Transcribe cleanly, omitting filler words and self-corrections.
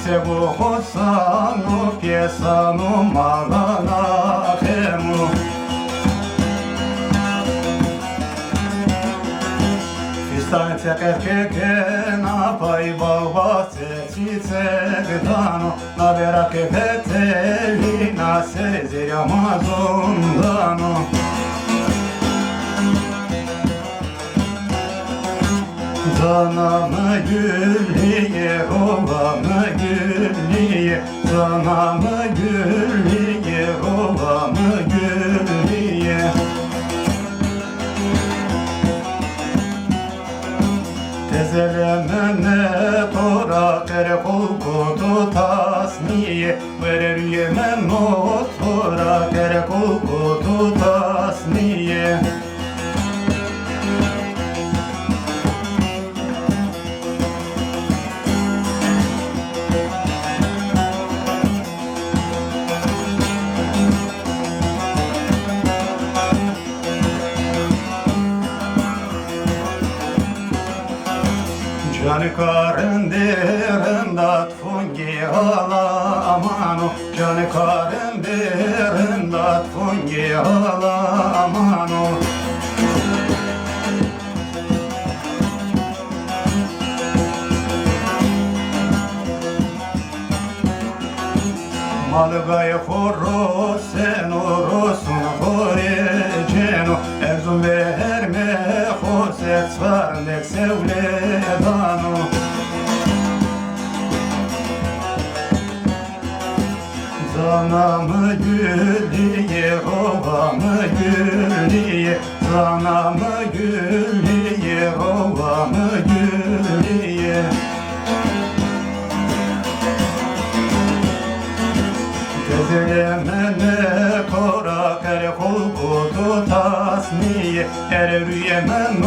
Tego hosanu piesanu malana hemu Fistanțe că na pai baba se gdano na vera che vetelina se ziria mazondano Zanamı gülliye, ovamı gülliye Zanamı gülliye, ovamı gülliye Tezelemene tora kere kolku tutasniye Verer yemen o tora kere kolku tutasniye Canı karın derin dat fungi ala amano Canı karın derin dat fungi ala amano Malgaya forro sen orosun foreceno Erzum verme foset svarnek sevledano Zanamı gülliye, ovamı gülliye Zanamı gülliye, ovamı gülliye Tezelemene kora kere kolku tutasniye Erer yemen